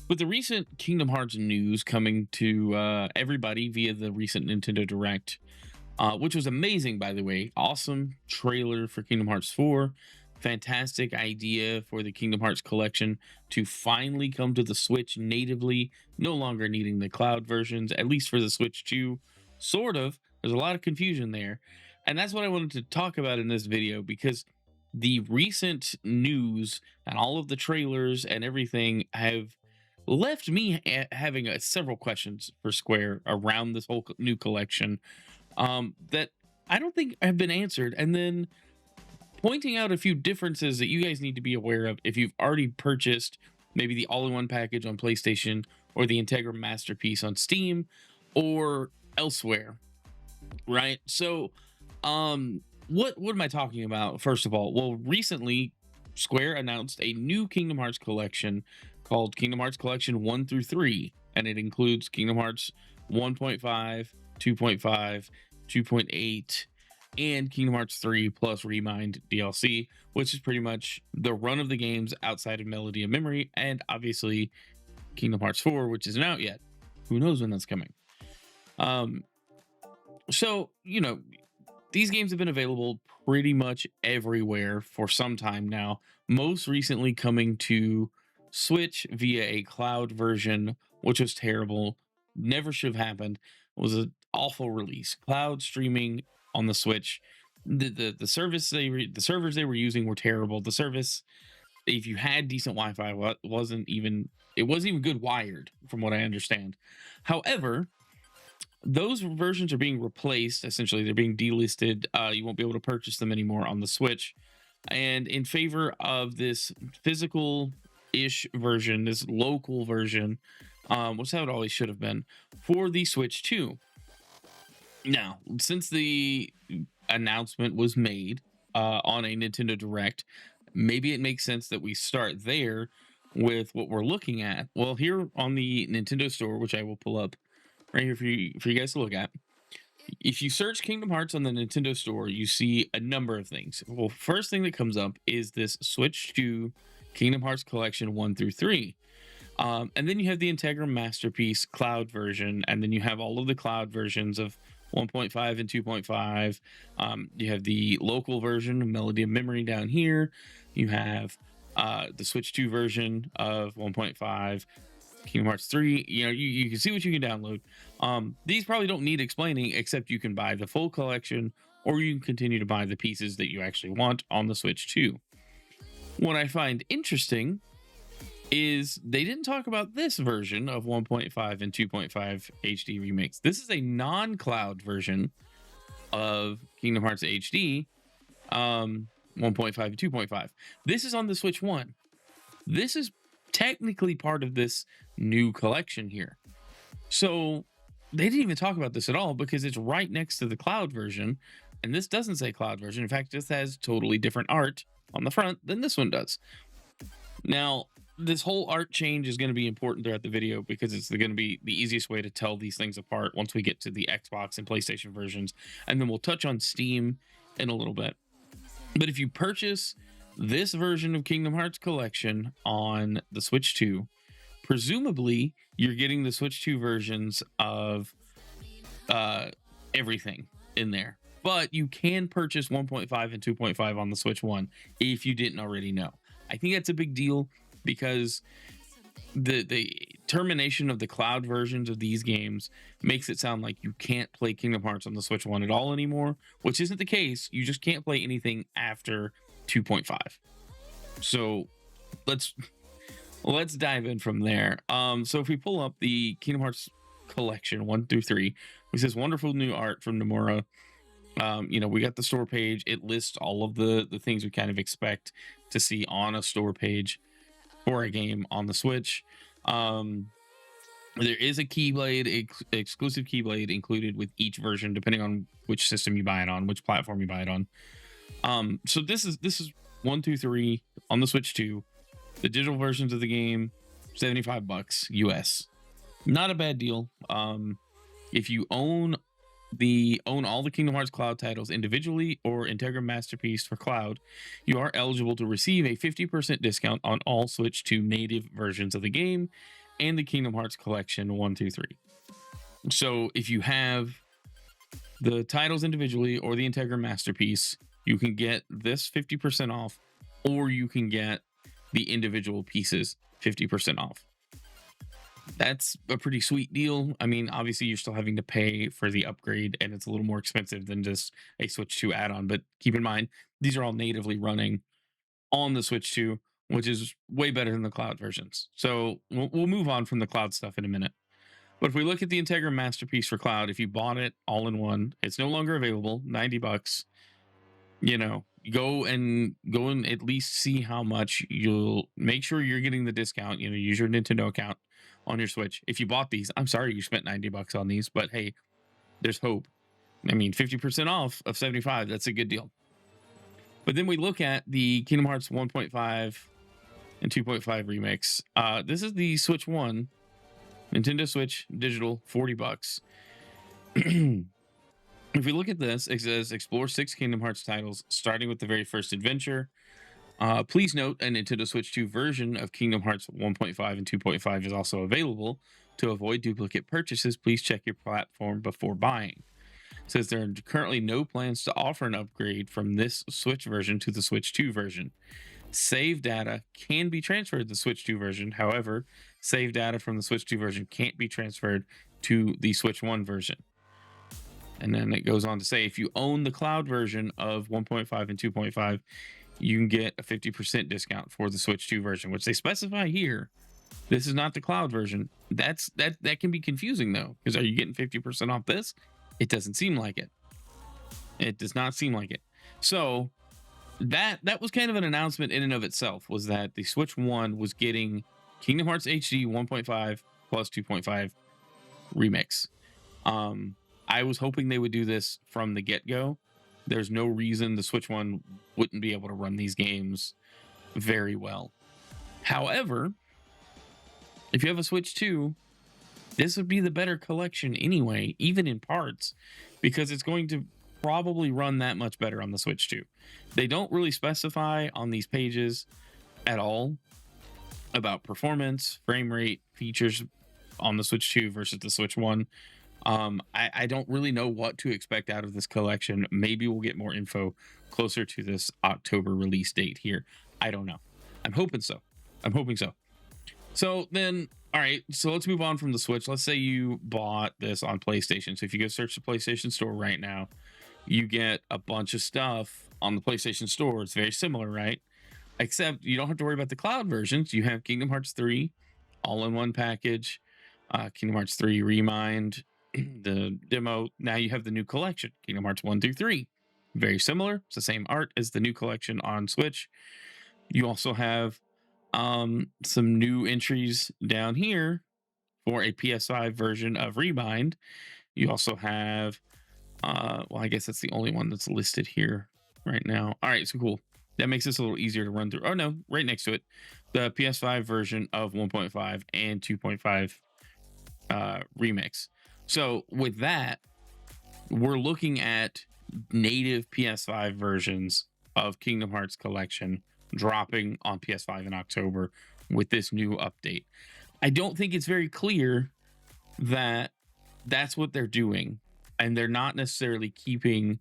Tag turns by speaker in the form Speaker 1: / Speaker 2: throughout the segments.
Speaker 1: With the recent Kingdom Hearts news coming to everybody via the recent Nintendo Direct, which was amazing, by the way. Awesome trailer for Kingdom Hearts 4. Fantastic idea for the Kingdom Hearts collection to finally come to the Switch natively, no longer needing the cloud versions, at least for the Switch 2. Sort of. There's a lot of confusion there. And that's what I wanted to talk about in this video because the recent news and all of the trailers and everything have left me having several questions for Square around this whole new collection that I don't think have been answered. And then pointing out a few differences that you guys need to be aware of if you've already purchased maybe the all-in-one package on PlayStation or the Integra Masterpiece on Steam or elsewhere, right? So, what am I talking about? First of all, well, recently Square announced a new Kingdom Hearts collection called Kingdom Hearts Collection 1 through 3, and it includes Kingdom Hearts 1.5, 2.5, 2.8, and Kingdom Hearts 3 plus Remind DLC, which is pretty much the run of the games outside of Melody of Memory, and obviously Kingdom Hearts 4, which isn't out yet. Who knows when that's coming? Um, so, these games have been available pretty much everywhere for some time now, most recently coming to Switch via a cloud version, which was terrible. Never should have happened. It was an awful release. Cloud streaming on the Switch. The service the servers they were using were terrible. The service, if you had decent Wi-Fi, wasn't even good wired, from what I understand. However, those versions are being replaced. Essentially, they're being delisted. You won't be able to purchase them anymore on the Switch, and in favor of this physical-ish version, this local version, which how it always should have been for the Switch 2. Now, since the announcement was made on a Nintendo Direct, maybe it makes sense that we start there with what we're looking at. Well, here on the Nintendo Store, which I will pull up right here for you guys to look at. If you search Kingdom Hearts on the Nintendo Store, you see a number of things. Well, first thing that comes up is this Switch 2 Kingdom Hearts Collection 1 through 3. And then you have the Integra Masterpiece cloud version, and then you have all of the cloud versions of 1.5 and 2.5. You have the local version of Melody of Memory down here. You have the Switch 2 version of 1.5. Kingdom Hearts 3, you can see what you can download. These probably don't need explaining, except you can buy the full collection, or you can continue to buy the pieces that you actually want on the Switch 2. What I find interesting is they didn't talk about this version of 1.5 and 2.5 HD remakes. This is a non-cloud version of Kingdom Hearts HD, 1.5 and 2.5. This is on the Switch 1. This is technically part of this new collection here. So they didn't even talk about this at all because it's right next to the cloud version, and this doesn't say cloud version. In fact, this has totally different art on the front than this one does. Now, this whole art change is going to be important throughout the video because it's going to be the easiest way to tell these things apart once we get to the Xbox and PlayStation versions, and then we'll touch on Steam in a little bit. But if you purchase this version of Kingdom Hearts Collection on the Switch 2, presumably you're getting the Switch 2 versions of everything in there. But you can purchase 1.5 and 2.5 on the Switch 1 if you didn't already know. I think that's a big deal because the termination of the cloud versions of these games makes it sound like you can't play Kingdom Hearts on the Switch 1 at all anymore, which isn't the case. You just can't play anything after 2.5. So let's dive in from there. So if we pull up the Kingdom Hearts collection 1 through 3, we see this wonderful new art from Nomura. We got the store page. It lists all of the things we kind of expect to see on a store page for a game on the Switch. There is a Keyblade, exclusive Keyblade included with each version, depending on which system you buy it on, which platform you buy it on. So this is 1 through 3 on the Switch 2. The digital versions of the game, $75 US. Not a bad deal. If you own all the Kingdom Hearts Cloud titles individually or Integra Masterpiece for Cloud, you are eligible to receive a 50% discount on all Switch 2 native versions of the game. and the Kingdom Hearts Collection 1 through 3. So if you have the titles individually or the Integra Masterpiece, you can get this 50% off, or you can get the individual pieces 50% off. That's a pretty sweet deal. I mean, obviously, you're still having to pay for the upgrade, and it's a little more expensive than just a Switch 2 add on. But keep in mind, these are all natively running on the Switch 2, which is way better than the cloud versions. So we'll move on from the cloud stuff in a minute. But if we look at the Integra Masterpiece for cloud, if you bought it all in one, it's no longer available, $90. You know, go and at least see how much. You'll make sure you're getting the discount. You know, use your Nintendo account on your Switch. If you bought these, I'm sorry you spent $90 on these, but hey, there's hope. I mean, 50% off of 75, that's a good deal. But then we look at the Kingdom Hearts 1.5 and 2.5 remix. This is the Switch 1, Nintendo Switch digital, $40. If we look at this, it says explore 6 Kingdom Hearts titles, starting with the very first adventure. Please note a Nintendo Switch 2 version of Kingdom Hearts 1.5 and 2.5 is also available. To avoid duplicate purchases, please check your platform before buying. It says there are currently no plans to offer an upgrade from this Switch version to the Switch 2 version. Save data can be transferred to the Switch 2 version. However, save data from the Switch 2 version can't be transferred to the Switch 1 version. And then it goes on to say if you own the cloud version of 1.5 and 2.5, you can get a 50% discount for the Switch 2 version, which they specify here. This is not the cloud version. That can be confusing though, because are you getting 50% off this? It doesn't seem like it. It does not seem like it. So that was kind of an announcement in and of itself, was that the Switch 1 was getting Kingdom Hearts HD 1.5 plus 2.5 remix. I was hoping they would do this from the get-go. There's no reason the Switch 1 wouldn't be able to run these games very well. However, if you have a Switch 2, this would be the better collection anyway, even in parts, because it's going to probably run that much better on the Switch 2. They don't really specify on these pages at all about performance, frame rate, features on the Switch 2 versus the Switch 1. I don't really know what to expect out of this collection. Maybe we'll get more info closer to this October release date here. I don't know. I'm hoping so. I'm hoping so. So then, all right, so let's move on from the Switch. Let's say you bought this on PlayStation. So if you go search the PlayStation Store right now, you get a bunch of stuff on the PlayStation Store. It's very similar, right? Except you don't have to worry about the cloud versions. You have Kingdom Hearts 3 all in one package, Kingdom Hearts 3 Remind, the demo. Now you have the new collection, Kingdom Hearts 1 through 3. Very similar. It's the same art as the new collection on Switch. You also have some new entries down here for a PS5 version of Remind. You also have, well, I guess that's the only one that's listed here right now. All right, so cool. That makes this a little easier to run through. Oh no, right next to it, the PS5 version of 1.5 and 2.5 remix. So with that, we're looking at native PS5 versions of Kingdom Hearts Collection dropping on PS5 in October with this new update. I don't think it's very clear that that's what they're doing, and they're not necessarily keeping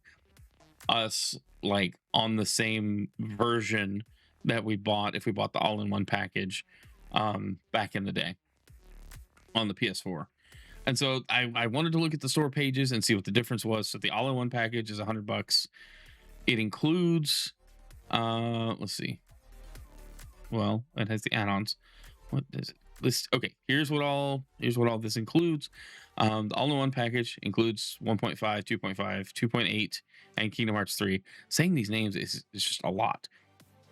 Speaker 1: us like on the same version that we bought if we bought the all-in-one package back in the day on the PS4. And so I wanted to look at the store pages and see what the difference was. So the all-in-one package is $100. It includes let's see. Well, it has the add-ons. What does it list? Okay, here's what all this includes. The all-in-one package includes 1.5, 2.5, 2.8, and Kingdom Hearts 3. Saying these names is just a lot.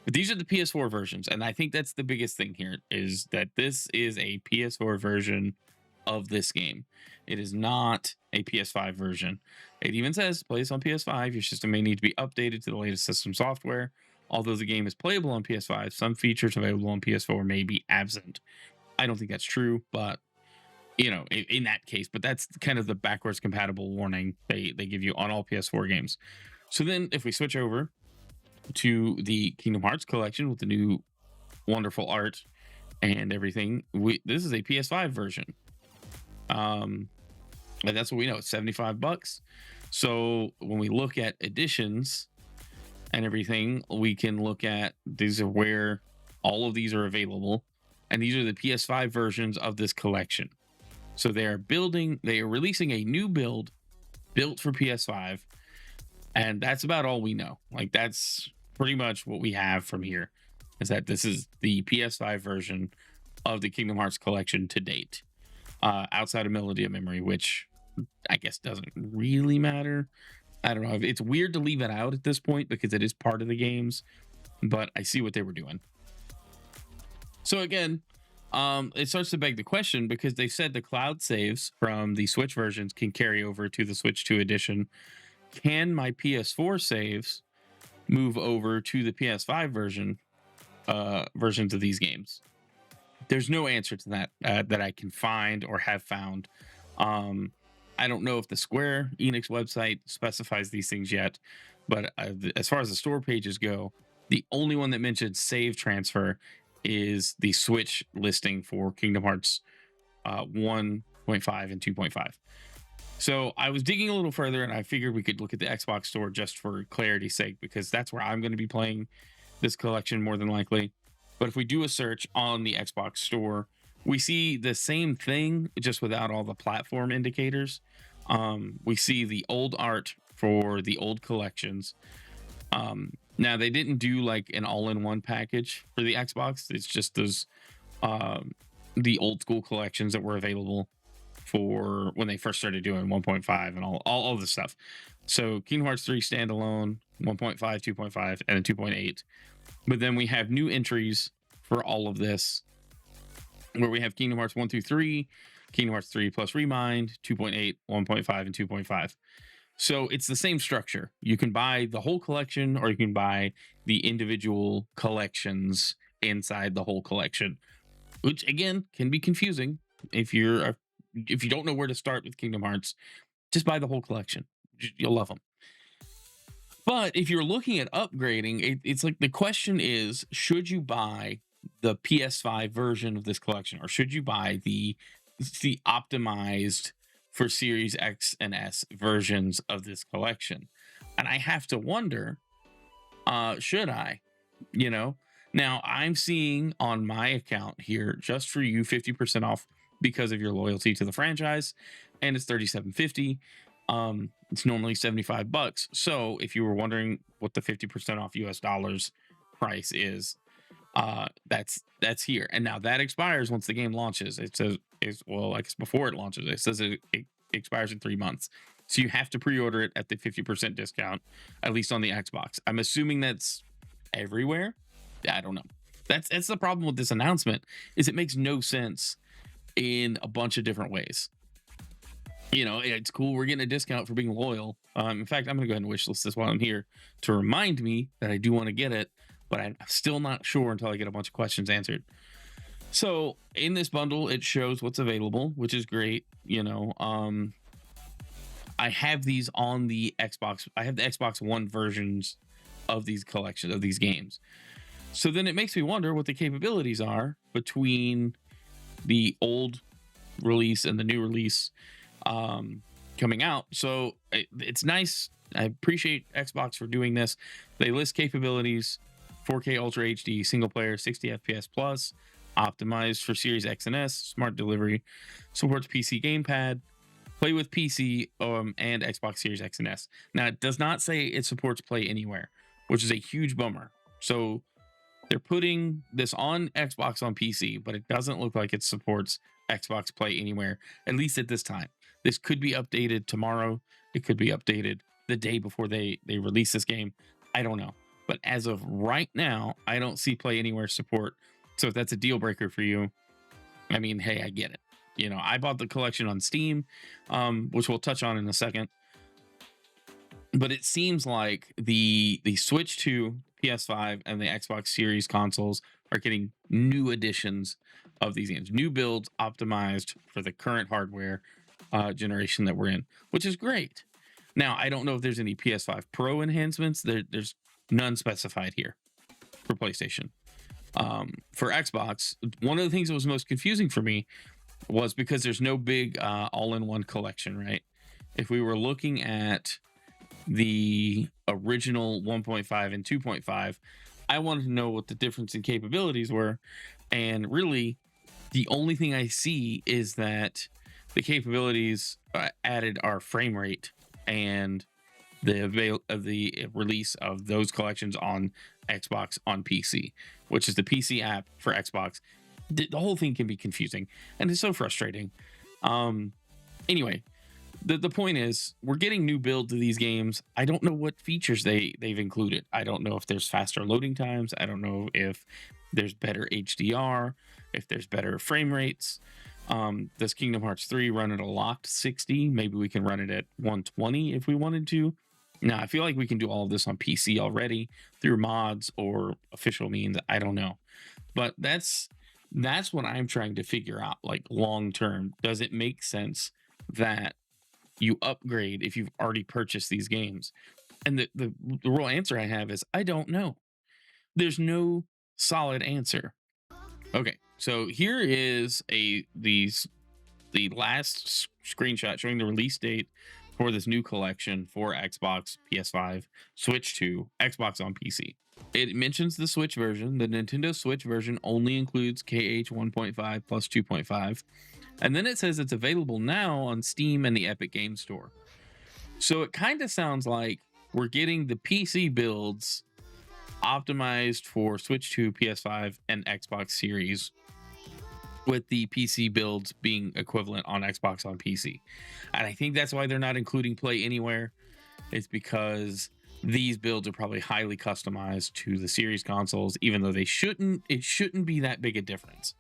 Speaker 1: But these are the PS4 versions, and I think that's the biggest thing here, is that this is a PS4 version of this game. It is not a PS5 version. It even says plays on PS5. Your system may need to be updated to the latest system software. Although the game is playable on PS5, some features available on PS4 may be absent. I don't think that's true, but you know, in that case, but that's kind of the backwards compatible warning they give you on all PS4 games. So then if we switch over to the Kingdom Hearts collection with the new wonderful art and everything. This is a PS5 version. Um, and that's what we know. It's 75 bucks. So when we look at editions and everything, we can look at these are where all of these are available. And these are the PS5 versions of this collection. So they are releasing a new build built for PS5. And that's about all we know. Like, that's pretty much what we have from here, is that this is the PS5 version of the Kingdom Hearts collection to date, outside of Melody of Memory, which I guess doesn't really matter. I don't know. It's weird to leave it out at this point because it is part of the games, but I see what they were doing. So again, it starts to beg the question because they said the cloud saves from the Switch versions can carry over to the Switch 2 edition. Can my PS4 saves move over to the PS5 versions of these games? There's no answer to that that I can find or have found. Um, I don't know if the Square Enix website specifies these things yet, but as far as the store pages go, the only one that mentions save transfer is the Switch listing for Kingdom Hearts 1.5 and 2.5. So I was digging a little further and I figured we could look at the Xbox store just for clarity's sake, because that's where I'm going to be playing this collection more than likely. But if we do a search on the Xbox store, we see the same thing just without all the platform indicators. We see the old art for the old collections. Now they didn't do like an all-in-one package for the Xbox. It's just those um, the old school collections that were available for when they first started doing 1.5 and all this stuff. So Kingdom Hearts 3 standalone, 1.5, 2.5, and a 2.8. But then we have new entries for all of this, where we have Kingdom Hearts 1 through 3, Kingdom Hearts 3 plus Remind, 2.8, 1.5, and 2.5. So it's the same structure. You can buy the whole collection or you can buy the individual collections inside the whole collection, which again can be confusing if you don't know where to start with Kingdom Hearts. Just buy the whole collection. You'll love them. But if you're looking at upgrading, it's like the question is, should you buy the PS5 version of this collection, or should you buy the optimized for Series X and S versions of this collection? And I have to wonder, should I? You know, now I'm seeing on my account here, just for you, 50% off because of your loyalty to the franchise, and it's 37.50. It's normally 75 bucks. So if you were wondering what the 50% off US dollars price is, that's here. And now that expires once the game launches. It says well, I guess before it launches, it says it expires in 3 months. So you have to pre-order it at the 50% discount, at least on the Xbox. I'm assuming that's everywhere. I don't know. That's the problem with this announcement, is it makes no sense in a bunch of different ways. You know, it's cool we're getting a discount for being loyal. In fact, I'm gonna go ahead and wish list this while I'm here to remind me that I do want to get it, but I'm still not sure until I get a bunch of questions answered. So in this bundle, it shows what's available, which is great. You know, I have these on the Xbox. I have the Xbox One versions of these collections of these games. So then it makes me wonder what the capabilities are between the old release and the new release coming out. So it's nice. I appreciate Xbox for doing this. They list capabilities: 4K Ultra HD, single player, 60 FPS plus, optimized for Series X and S, smart delivery, supports PC gamepad, play with PC and Xbox Series X and S. Now it does not say it supports Play Anywhere, which is a huge bummer. So they're putting this on Xbox on PC, but it doesn't look like it supports Xbox Play Anywhere, at least at this time. This could be updated tomorrow. It could be updated the day before they release this game. I don't know. But as of right now, I don't see Play Anywhere support. So if that's a deal breaker for you, I mean, hey, I get it. You know, I bought the collection on Steam, which we'll touch on in a second. But it seems like the Switch 2, PS5, and the Xbox Series consoles are getting new editions of these games, new builds optimized for the current hardware generation that we're in, which is great. Now, I don't know if there's any PS5 Pro enhancements. There's none specified here for PlayStation. For Xbox, one of the things that was most confusing for me was because there's no big all-in-one collection, right? If we were looking at the original 1.5 and 2.5, I wanted to know what the difference in capabilities were. And really, the only thing I see is that the capabilities added are frame rate and the release of those collections on Xbox on PC, which is the PC app for Xbox. The whole thing can be confusing and it's so frustrating. Um, anyway, the point is we're getting new builds of these games. I don't know what features they've included. I don't know if there's faster loading times. I don't know if there's better HDR, if there's better frame rates. Does Kingdom Hearts 3 run at a locked 60? Maybe we can run it at 120 if we wanted to. Now, I feel like we can do all of this on PC already through mods or official means. I don't know. But that's what I'm trying to figure out, like long term. Does it make sense that you upgrade if you've already purchased these games? And the real answer I have is I don't know. There's no solid answer. Okay, so here is the last screenshot showing the release date for this new collection for Xbox, PS5, Switch 2, Xbox on PC. It mentions the Switch version. The Nintendo Switch version only includes KH 1.5 plus 2.5. And then it says it's available now on Steam and the Epic Game Store. So it kind of sounds like we're getting the PC builds optimized for Switch 2, PS5, and Xbox Series, with the PC builds being equivalent on Xbox on PC. And I think that's why they're not including Play Anywhere. It's because these builds are probably highly customized to the series consoles, even though it shouldn't be that big a difference.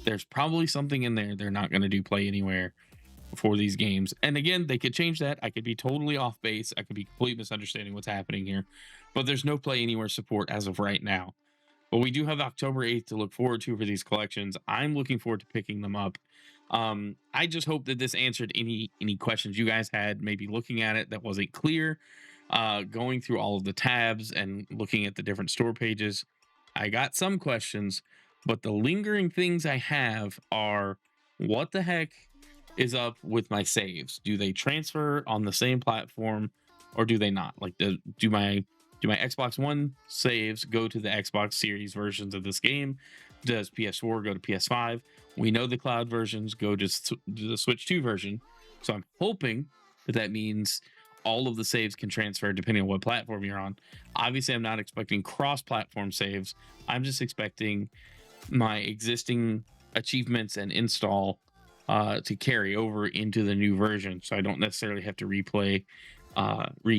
Speaker 1: There's probably something in there they're not going to do Play Anywhere for these games. And again, they could change that. I could be totally off base. I could be completely misunderstanding what's happening here. But there's no Play Anywhere support as of right now. But we do have October 8th to look forward to for these collections. I'm looking forward to picking them up. I just hope that this answered any questions you guys had, maybe looking at it that wasn't clear. Going through all of the tabs and looking at the different store pages, I got some questions, but the lingering things I have are, what the heck is up with my saves? Do they transfer on the same platform or do they not? Like, do my Xbox One saves go to the Xbox Series versions of this game? Does PS4 go to PS5? We know the cloud versions go to the Switch 2 version. So I'm hoping that means all of the saves can transfer depending on what platform you're on. Obviously, I'm not expecting cross-platform saves. I'm just expecting my existing achievements and install to carry over into the new version. So I don't necessarily have to replay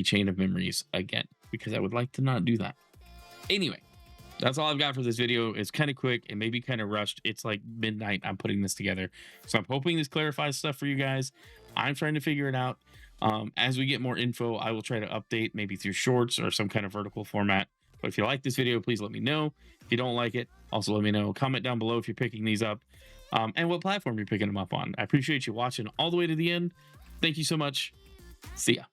Speaker 1: Chain of Memories again, because I would like to not do that. Anyway, that's all I've got for this video. It's kind of quick and maybe kind of rushed. It's like midnight I'm putting this together. So I'm hoping this clarifies stuff for you guys. I'm trying to figure it out. As we get more info, I will try to update maybe through shorts or some kind of vertical format. But if you like this video, please let me know. If you don't like it, also let me know. Comment down below if you're picking these up and what platform you're picking them up on. I appreciate you watching all the way to the end. Thank you so much. See ya.